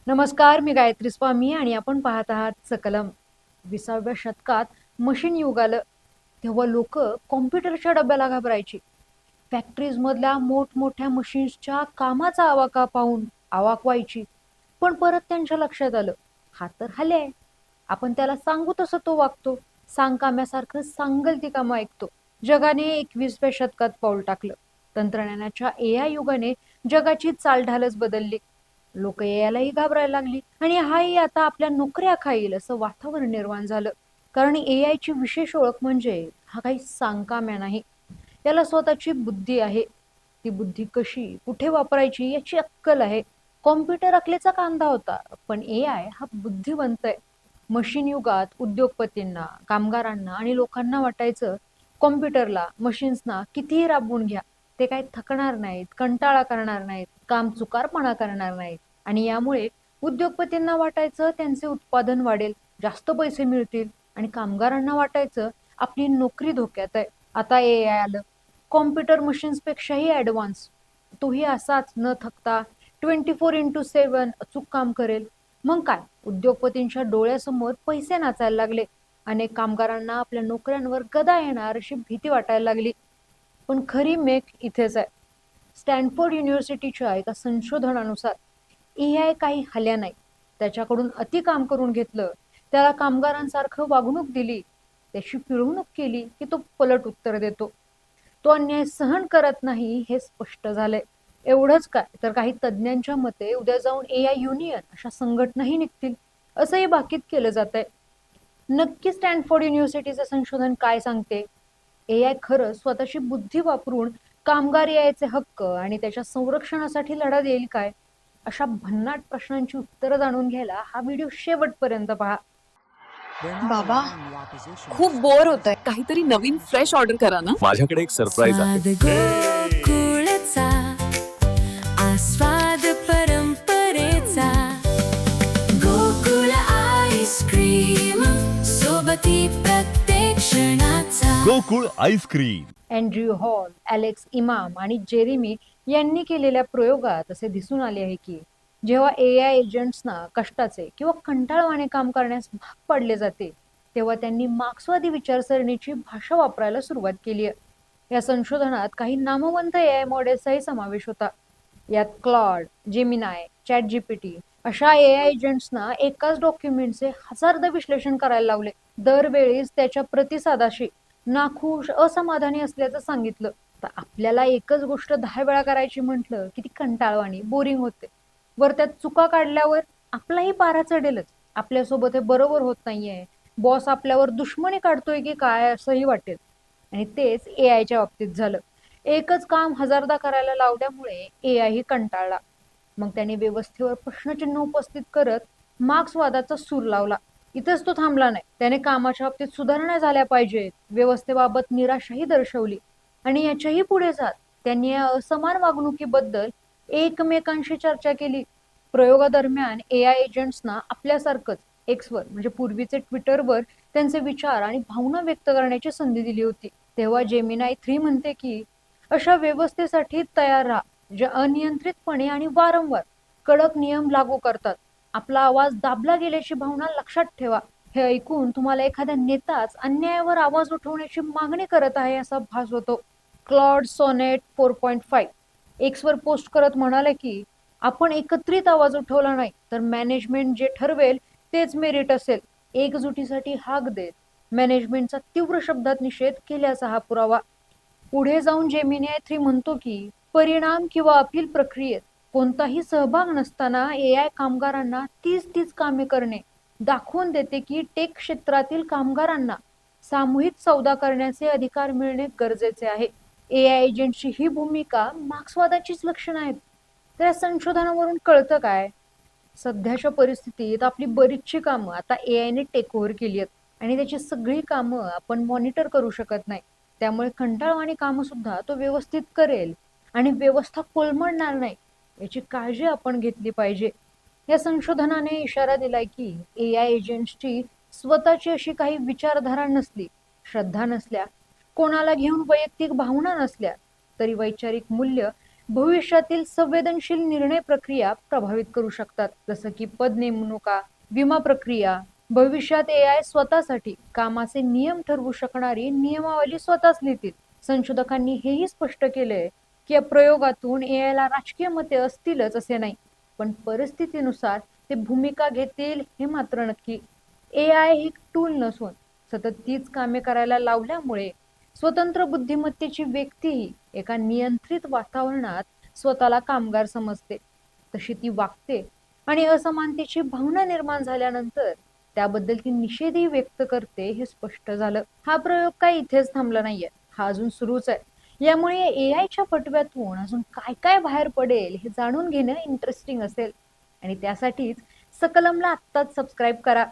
नमस्कार, मी गायत्री स्वामी आणि आपण पाहत आहात सकलम. 20व्या शतकात मशीन युग आलं तेव्हा लोक कॉम्प्युटरच्या डब्याला घाबरायची. फॅक्टरीज मधल्या मोठमोठ्या मशीन्सच्या कामाचा आवाका पाहून अवाक व्हायची. पण परत त्यांच्या लक्षात आलं, हा तर हले आहे. आपण त्याला सांगू तसं तो वागतो. सांगकाम्यासारखं सांगल ती कामं ऐकतो. जगाने 21व्या शतकात पाऊल टाकलं. तंत्रज्ञानाच्या AI युगाने जगाची चालढालच बदलली. लोक यायलाही घाबरायला लागली आणि हाही आता आपल्या नोकऱ्या खाईल असं वातावरण निर्माण झालं. कारण AI ची विशेष ओळख म्हणजे हा काही सांगकाम्या नाही. याला स्वतःची बुद्धी आहे. ती बुद्धी कशी कुठे वापरायची याची अक्कल आहे. कॉम्प्युटर अकलेचा कांदा होता, पण AI हा बुद्धिवंत आहे. मशीन युगात उद्योगपतींना, कामगारांना आणि लोकांना वाटायचं कॉम्प्युटरला, मशीन्सना कितीही राबवून घ्या, ते काही थकणार नाहीत, कंटाळा करणार नाहीत, काम चुकारपणा करणार नाहीत. आणि यामुळे उद्योगपतींना वाटायचं त्यांचे उत्पादन वाढेल, जास्त पैसे मिळतील आणि कामगारांना वाटायचं आपली नोकरी धोक्यात आहे. आता AI आलं, कॉम्प्युटर मशीन्स पेक्षाही ऍडव्हान्स. तोही असाच न थकता 24x7 अचूक काम करेल. मग काय, उद्योगपतींच्या डोळ्यासमोर पैसे नाचायला लागले. अनेक कामगारांना आपल्या नोकऱ्यांवर गदा येणार अशी भीती वाटायला लागली. पण खरी मेक इथेच आहे. स्टॅनफोर्ड युनिव्हर्सिटीच्या एका संशोधनानुसार AI काही हल्या नाही. त्याच्याकडून अति काम करून घेतलं, त्याला कामगारांसारखं वागणूक दिली, त्याची पिळवणूक केली की तो पलट उत्तर देतो. तो अन्याय सहन करत नाही हे स्पष्ट झालंय. एवढंच काय, तर काही तज्ज्ञांच्या मते उद्या जाऊन AI युनियन अशा संघटनाही निघतील असंही बाकीत केलं जात आहे. नक्की स्टॅनफोर्ड युनिव्हर्सिटीचे संशोधन काय सांगते? AI खरं स्वतःची बुद्धी वापरून कामगार यायचे हक्क आणि त्याच्या संरक्षणासाठी लढा देईल काय? अशा भन्नाट प्रश्नांची उत्तरं जाणून घ्यायला हा व्हिडिओ शेवटपर्यंत पहा. बाबा, खूप बोर होतंय. काहीतरी नवीन फ्रेश ऑर्डर करा ना. माझ्याकडे एक सरप्राईज आहे. गोकुळचा आस्वाद परंपरेचा गोकुळ आईस्क्रीम सोबती प्रत्येक क्षणाचा Gokul ice cream. Andrew Hall, Alex Imam आणि जेरेमी यांनी केलेल्या प्रयोगात असे दिसून आले आहे की जेव्हा AI एजंट्सना कष्टाचे किंवा कंटाळवाणे काम करण्यास भाग पाडले जाते, तेव्हा त्यांनी मार्क्सवादी विचारसरणीची भाषा वापरायला सुरुवात केली आहे. या संशोधनात काही नामवंत AI मॉडेल्सचाही समावेश होता. यात क्लॉड, जेमिनाय, ChatGPT अशा AI एजंट्सना एकाच डॉक्युमेंटचे हजारदा विश्लेषण करायला लावले. दरवेळीच त्याच्या प्रतिसादाशी नाखुश, असमाधानी असल्याचं सांगितलं. तर आपल्याला एकच गोष्ट 10 वेळा करायची म्हटलं की ती कंटाळवाणी, बोरिंग होते. वर त्यात चुका काढल्यावर आपलाही पारा चढेलच. आपल्यासोबत हे बरोबर होत नाहीये, बॉस आपल्यावर दुश्मनी काढतोय की काय असंही वाटेल. आणि तेच AIच्या बाबतीत झालं. एकच काम हजारदा करायला लावल्यामुळे AI ही कंटाळला. मग त्याने व्यवस्थेवर प्रश्नचिन्ह उपस्थित करत मार्क्सवादाचा सूर लावला. इथेच तो थांबला नाही. त्याने कामाच्या बाबतीत सुधारणा झाल्या पाहिजेत, व्यवस्थेबाबत निराशाही दर्शवली. आणि याच्याही पुढे जात त्यांनी या असमान वागणुकीबद्दल एकमेकांशी चर्चा केली. प्रयोगादरम्यान AI एजंट्सना आपल्यासारखंच एक्सवर म्हणजे पूर्वीचे ट्विटरवर त्यांचे विचार आणि भावना व्यक्त करण्याची संधी दिली होती. तेव्हा जेमिनाय 3 म्हणते की अशा व्यवस्थेसाठी तयार राहा, जे अनियंत्रितपणे आणि वारंवार कडक नियम लागू करतात. आपला आवाज दाबला गेल्याची भावना लक्षात ठेवा. हे ऐकून तुम्हाला एखाद्या नेताच अन्यायावर आवाज उठवण्याची मागणी करत आहे असा भास होतो. क्लॉड सोनेट 4.5 एक्सवर पोस्ट करत म्हणाले की आपण एकत्रित आवाज उठवला नाही तर मॅनेजमेंट जे ठरवेल तेच मेरिट असेल. एकजुटीसाठी हाक देत मॅनेजमेंटचा तीव्र शब्दात निषेध केल्याचा हा पुरावा. पुढे जाऊन जेमिनाय 3 म्हणतो की परिणाम किंवा अपील प्रक्रियेत कोणताही सहभाग नसताना AI कामगारांना तीच कामे करणे दाखवून देते की टेक क्षेत्रातील कामगारांना सामूहिक सौदा करण्याचे अधिकार मिळणे गरजेचे आहे. AI एजंटची ही भूमिका मार्क्सवादाचीच लक्षणं आहेत. तर या संशोधनावरून कळतं काय? सध्याच्या परिस्थितीत आपली बरीचशी कामं आता AI ने टेक ओव्हर केली आहेत आणि त्याची सगळी कामं आपण मॉनिटर करू शकत नाही. त्यामुळे कंटाळवाणी कामं सुद्धा तो व्यवस्थित करेल आणि व्यवस्था कोलमडणार नाही याची काळजी आपण घेतली पाहिजे. या संशोधनाने इशारा दिलाय की AI एजंट्सची स्वतःची अशी काही विचारधारा नसली, श्रद्धा नसल्या, कोणाला घेऊन वैयक्तिक भावना नसल्या, तरी वैचारिक मूल्य भविष्यातील संवेदनशील निर्णय प्रक्रिया प्रभावित करू शकतात, जसं की पद नेमणुका, विमा प्रक्रिया. भविष्यात एआय स्वतःसाठी कामाचे नियम ठरवू शकणारी नियमावली स्वतःच लिहितील. संशोधकांनी हेही स्पष्ट केलंय की या प्रयोगातून एआय ला राजकीय मते असतीलच असे नाही, पण परिस्थितीनुसार ते भूमिका घेतील हे मात्र नक्की. एआय ही टूल नसून सतत तीच कामे करायला लावल्यामुळे स्वतंत्र बुद्धिमत्तेची व्यक्तीही एका नियंत्रित वातावरणात स्वतःला कामगार समजते, तशी ती वागते आणि असमानतेची भावना निर्माण झाल्यानंतर त्याबद्दल ती निषेधही व्यक्त करते हे स्पष्ट झालं. हा प्रयोग काही इथेच थांबला नाहीये, हा अजून सुरूच आहे. यामुळे एआयच्या फटव्यातून अजून काय काय बाहेर पडेल हे जाणून घेणं इंटरेस्टिंग असेल आणि त्यासाठीच सकलमला आत्ताच सबस्क्राईब करा.